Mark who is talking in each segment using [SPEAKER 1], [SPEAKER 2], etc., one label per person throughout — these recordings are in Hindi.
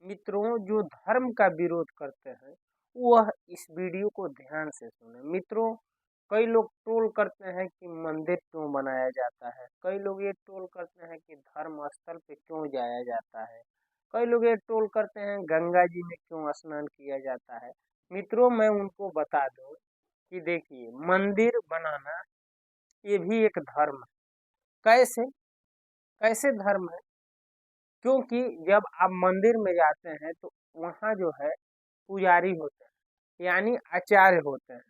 [SPEAKER 1] मित्रों, जो धर्म का विरोध करते हैं वह इस वीडियो को ध्यान से सुने। मित्रों, कई लोग ट्रोल करते हैं कि मंदिर क्यों बनाया जाता है, कई लोग ये ट्रोल करते हैं कि धर्म स्थल पे क्यों जाया जाता है, कई लोग ये ट्रोल करते हैं गंगा जी में क्यों स्नान किया जाता है। मित्रों, मैं उनको बता दूं कि देखिए, मंदिर बनाना ये भी एक धर्म है। कैसे कैसे धर्म है? क्योंकि जब आप मंदिर में जाते हैं तो वहाँ जो है पुजारी होते हैं, यानी आचार्य होते हैं।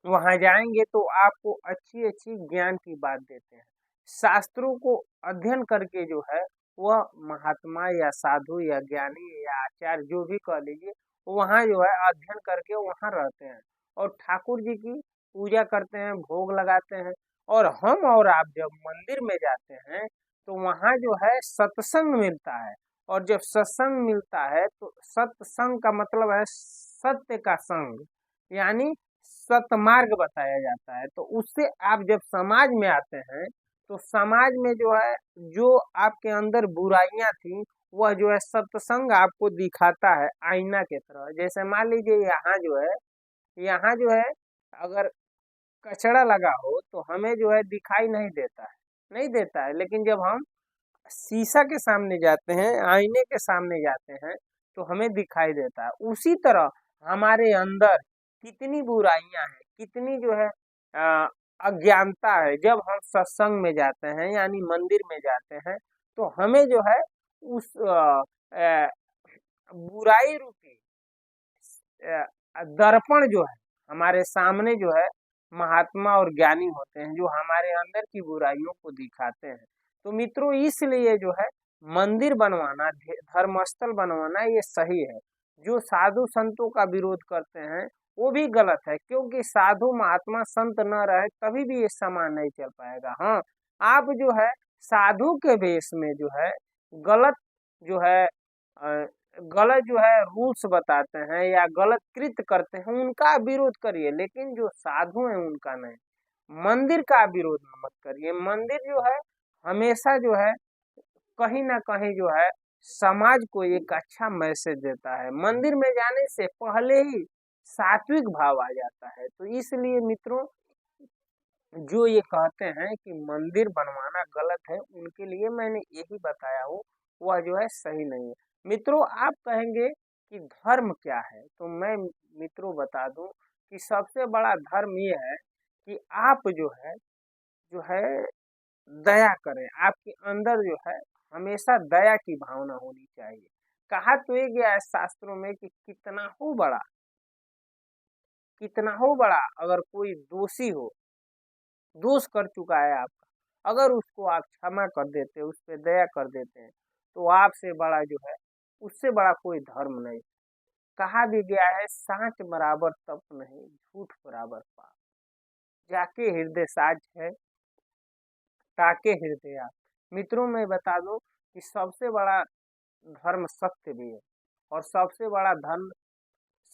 [SPEAKER 1] वहाँ जाएंगे तो आपको अच्छी अच्छी ज्ञान की बात देते हैं। शास्त्रों को अध्ययन करके जो है वह महात्मा या साधु या ज्ञानी या आचार्य जो भी कह लीजिए, वहाँ जो है अध्ययन करके वहाँ रहते हैं और ठाकुर जी की पूजा करते हैं, भोग लगाते हैं। और हम और आप जब मंदिर में जाते हैं तो वहाँ जो है सत्संग मिलता है। और जब सत्संग मिलता है तो सत्संग का मतलब है सत्य का संग, यानी सतमार्ग बताया जाता है। तो उससे आप जब समाज में आते हैं तो समाज में जो है, जो आपके अंदर बुराइयां थी वह जो है सत्संग आपको दिखाता है आईना के तरह। जैसे मान लीजिए यहाँ जो है अगर कचरा लगा हो तो हमें जो है दिखाई नहीं देता है, लेकिन जब हम शीशा के सामने जाते हैं, आईने के सामने जाते हैं तो हमें दिखाई देता है। उसी तरह हमारे अंदर कितनी बुराइयां हैं, कितनी जो है अ, अज्ञानता है। जब हम सत्संग में जाते हैं यानी मंदिर में जाते हैं तो हमें जो है उस बुराई रूपी दर्पण जो है हमारे सामने जो है महात्मा और ज्ञानी होते हैं जो हमारे अंदर की बुराइयों को दिखाते हैं। तो मित्रों, इसलिए जो है मंदिर बनवाना, धर्मस्थल बनवाना ये सही है। जो साधु संतों का विरोध करते हैं वो भी गलत है, क्योंकि साधु महात्मा संत न रहे तभी भी ये समाज नहीं चल पाएगा। हाँ, आप जो है साधु के वेश में जो है गलत जो है गलत जो है रूल्स बताते हैं या गलत कृत्य करते हैं उनका विरोध करिए, लेकिन जो साधु हैं उनका नहीं। मंदिर का विरोध मत करिए। मंदिर जो है हमेशा जो है कहीं ना कहीं जो है समाज को एक अच्छा मैसेज देता है। मंदिर में जाने से पहले ही सात्विक भाव आ जाता है। तो इसलिए मित्रों, जो ये कहते हैं कि मंदिर बनवाना गलत है उनके लिए मैंने यही बताया हूँ, वह जो है सही नहीं है। मित्रों, आप कहेंगे कि धर्म क्या है, तो मैं मित्रों बता दूं कि सबसे बड़ा धर्म ये है कि आप जो है दया करें। आपके अंदर जो है हमेशा दया की भावना होनी चाहिए। कहा तो ये गया है शास्त्रों में कि कितना हो बड़ा अगर कोई दोषी हो, दोष कर चुका है आपका, अगर उसको आप क्षमा कर देते हैं, उस पर दया कर देते हैं, तो आपसे बड़ा जो है उससे बड़ा कोई धर्म नहीं। कहा भी गया है, सांच बराबर तप नहीं, झूठ बराबर पाप। जाके हृदय साज है, ताके हृदय आप। मित्रों, मैं बता दूं कि सबसे बड़ा धर्म सत्य भी है, और सबसे बड़ा धर्म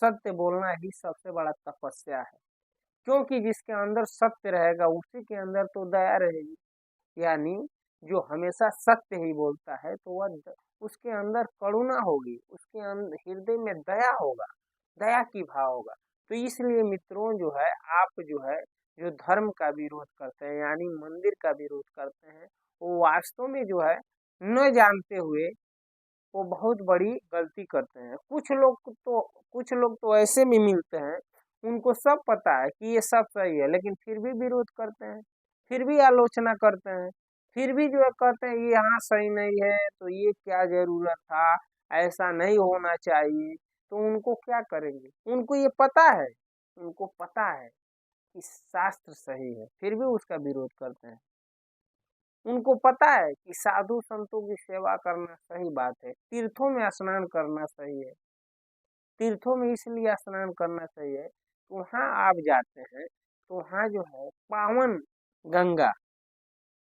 [SPEAKER 1] सत्य बोलना ही सबसे बड़ा तपस्या है। क्योंकि जिसके अंदर सत्य रहेगा उसी के अंदर तो दया रहेगी। यानी जो हमेशा सत्य ही बोलता है तो उसके अंदर करुणा होगी, उसके हृदय में दया होगा, दया की भाव होगा। तो इसलिए मित्रों, जो है आप जो है जो धर्म का विरोध करते हैं यानी मंदिर का विरोध करते हैं, वो वास्तव में जो है न जानते हुए वो बहुत बड़ी गलती करते हैं। कुछ लोग तो ऐसे भी मिलते हैं, उनको सब पता है कि ये सब सही है, लेकिन फिर भी विरोध करते हैं, फिर भी आलोचना करते हैं, फिर भी जो है कहते हैं ये यहाँ सही नहीं है, तो ये क्या जरूरत था, ऐसा नहीं होना चाहिए। तो उनको क्या करेंगे? उनको पता है कि शास्त्र सही है, फिर भी उसका विरोध करते हैं। उनको पता है कि साधु संतों की सेवा करना सही बात है, तीर्थों में स्नान करना सही है। तीर्थों में इसलिए स्नान करना सही है, तो वहाँ आप जाते हैं तो वहाँ जो है पावन गंगा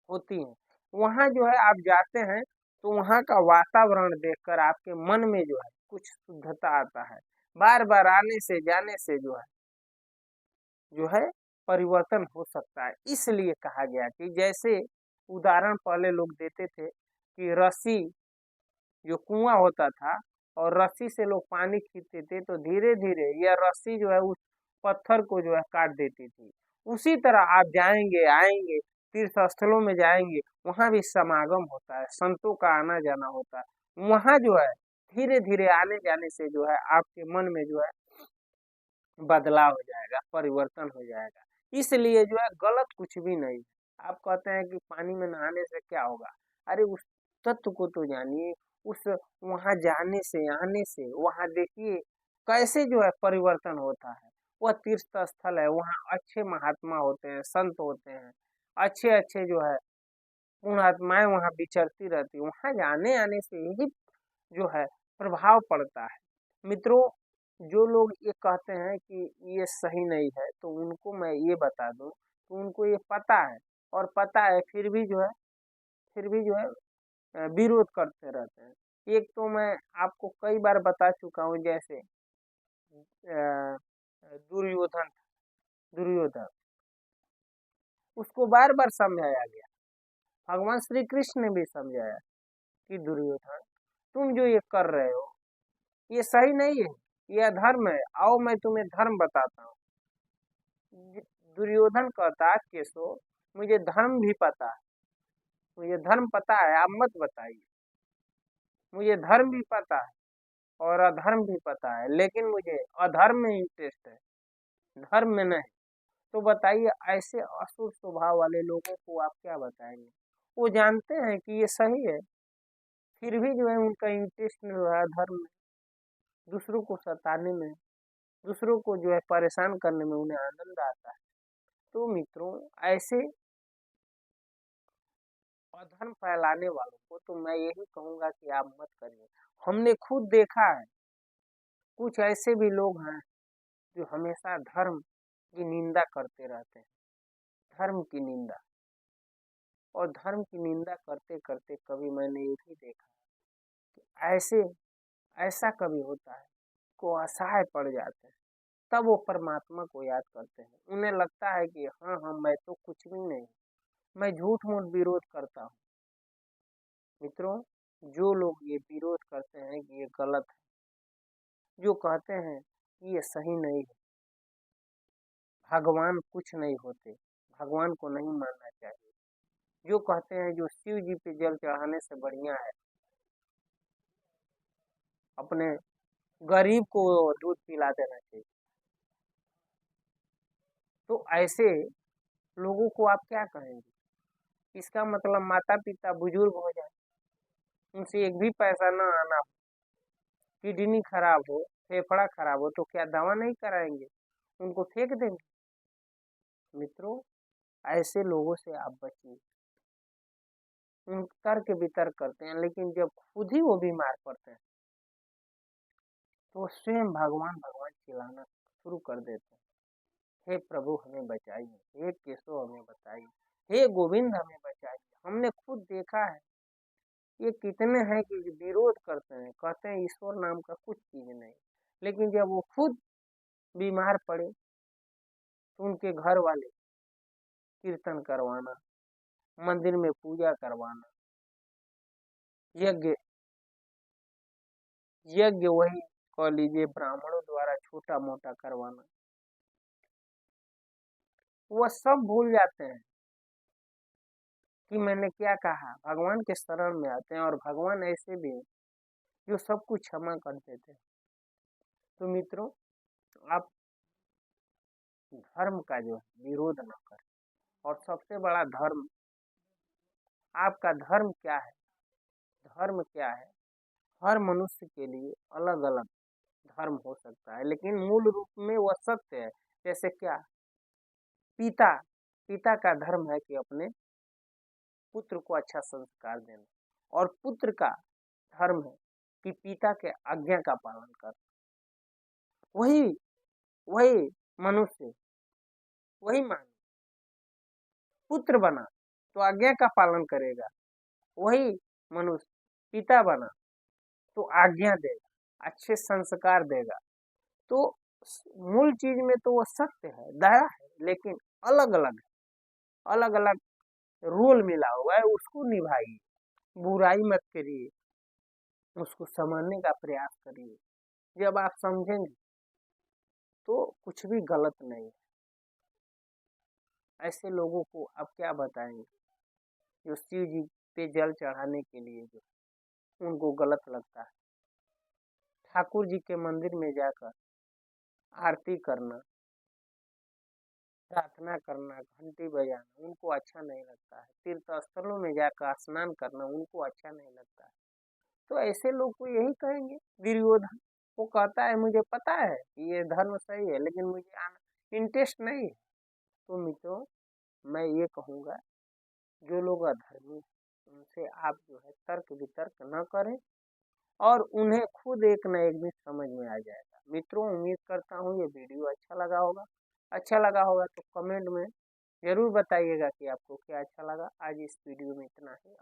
[SPEAKER 1] होती है। वहाँ जो है आप जाते हैं तो वहाँ का वातावरण देखकर आपके मन में जो है कुछ शुद्धता आता है। बार बार आने से जाने से जो है परिवर्तन हो सकता है। इसलिए कहा गया कि जैसे उदाहरण पहले लोग देते थे कि रस्सी जो कुआं होता था और रस्सी से लोग पानी खींचते थे, तो धीरे धीरे यह रस्सी जो है उस पत्थर को जो है काट देती थी। उसी तरह आप जाएंगे आएंगे, तीर्थ स्थलों में जाएंगे, वहां भी समागम होता है, संतों का आना जाना होता है। वहां जो है धीरे धीरे आने जाने से जो है आपके मन में जो है बदलाव हो जाएगा, परिवर्तन हो जाएगा। इसलिए जो है गलत कुछ भी नहीं है। आप कहते हैं कि पानी में नहाने से क्या होगा? अरे उस तत्व को तो जानिए, उस वहां जाने से आने से वहां देखिए कैसे जो है परिवर्तन होता है। वह तीर्थ स्थल है, वहाँ अच्छे महात्मा होते हैं, संत होते हैं, अच्छे अच्छे जो है पुण्यात्माएं वहाँ विचरती रहती है। वहां जाने आने से यही जो है प्रभाव पड़ता है। मित्रों, जो लोग ये कहते हैं कि ये सही नहीं है, तो उनको मैं ये बता दूं कि उनको ये पता है, और पता है फिर भी जो है विरोध करते रहते हैं। एक तो मैं आपको कई बार बता चुका हूँ, जैसे दुर्योधन दुर्योधन उसको बार बार समझाया गया, भगवान श्री कृष्ण ने भी समझाया कि दुर्योधन तुम जो ये कर रहे हो ये सही नहीं है, ये अधर्म है, आओ मैं तुम्हें धर्म बताता हूँ। दुर्योधन कहता केशव मुझे धर्म भी पता है, मुझे धर्म पता है, आप मत बताइए। मुझे धर्म भी पता है और अधर्म भी पता है, लेकिन मुझे अधर्म में इंटरेस्ट है, धर्म में नहीं। तो बताइए ऐसे असुर स्वभाव वाले लोगों को आप क्या बताएंगे? वो जानते हैं कि ये सही है, फिर भी जो है उनका इंटरेस्ट जो है धर्म में, दूसरों को सताने में, दूसरों को जो है परेशान करने में उन्हें आनंद आता है। तो मित्रों, ऐसे अधर्म फैलाने वालों को तो मैं यही कहूंगा कि आप मत करिए। हमने खुद देखा है, कुछ ऐसे भी लोग हैं जो हमेशा धर्म की निंदा करते रहते हैं, धर्म की निंदा। और धर्म की निंदा करते करते कभी मैंने ये भी देखा कि ऐसा कभी होता है को असहाय पड़ जाते हैं, तब वो परमात्मा को याद करते हैं। उन्हें लगता है कि हाँ हाँ मैं तो कुछ भी नहीं, मैं झूठ मूठ विरोध करता हूँ। मित्रों, जो लोग ये विरोध करते हैं कि ये गलत है, जो कहते हैं कि ये सही नहीं है, भगवान कुछ नहीं होते, भगवान को नहीं मानना चाहिए, जो कहते हैं जो शिव जी पे जल चढ़ाने से बढ़िया है अपने गरीब को दूध पिला देना चाहिए, तो ऐसे लोगों को आप क्या कहेंगे? इसका मतलब माता पिता बुजुर्ग हो जाए, उनसे एक भी पैसा न आना हो, किडनी खराब हो, फेफड़ा खराब हो, तो क्या दवा नहीं कराएंगे, उनको फेंक देंगे? मित्रों, ऐसे लोगों से आप बचिए। उन तर्क वितर्क करते हैं, लेकिन जब खुद ही वो बीमार पड़ते हैं तो वो स्वयं भगवान भगवान चिल्लाना शुरू कर देते हैं। हे प्रभु हमें बचाइए, हे केशव हमें बचाइए, हे गोविंद हमें बचाइए। हमने खुद देखा है, ये कितने हैं कि विरोध करते हैं, कहते हैं ईश्वर नाम का कुछ चीज नहीं, लेकिन जब वो खुद बीमार पड़े तो उनके घर वाले कीर्तन करवाना, मंदिर में पूजा करवाना, यज्ञ यज्ञ वही कह लीजिए ब्राह्मणों द्वारा छोटा मोटा करवाना, वह सब भूल जाते हैं कि मैंने क्या कहा। भगवान के शरण में आते हैं, और भगवान ऐसे भी हैं जो सब कुछ क्षमा कर देते हैं। तो मित्रों, आप धर्म का जो है विरोध न करें। और सबसे बड़ा धर्म, आपका धर्म क्या है? धर्म क्या है? हर मनुष्य के लिए अलग अलग धर्म हो सकता है, लेकिन मूल रूप में वह सत्य है। जैसे क्या? पिता पिता का धर्म है कि अपने पुत्र को अच्छा संस्कार देना, और पुत्र का धर्म है कि पिता के आज्ञा का पालन करना। वही वही मनुष्य, वही मान पुत्र बना तो आज्ञा का पालन करेगा, वही मनुष्य पिता बना तो आज्ञा देगा, अच्छे संस्कार देगा। तो मूल चीज में तो वो सत्य है, दया है, लेकिन अलग अलग रोल मिला हुआ है, उसको निभाइए, बुराई मत करिए, उसको समझने का प्रयास करिए। जब आप समझेंगे तो कुछ भी गलत नहीं है। ऐसे लोगों को आप क्या बताएंगे जो शिव जी पे जल चढ़ाने के लिए जो उनको गलत लगता है। ठाकुर जी के मंदिर में जाकर आरती करना, प्रार्थना करना, घंटी बजाना उनको अच्छा नहीं लगता है। तीर्थ स्थलों में जाकर स्नान करना उनको अच्छा नहीं लगता है। तो ऐसे लोग को यही कहेंगे। दुर्योधन वो कहता है मुझे पता है कि ये धर्म सही है लेकिन मुझे आना इंटरेस्ट नहीं है। तो मित्रों मैं ये कहूँगा जो लोग अधर्मी हैं उनसे आप जो है तर्क वितर्क न करें और उन्हें खुद एक न एक दिन समझ में आ जाएगा। मित्रों उम्मीद करता हूँ ये वीडियो अच्छा लगा होगा। अच्छा लगा होगा तो कमेंट में जरूर बताइएगा कि आपको क्या अच्छा लगा। आज इस वीडियो में इतना ही।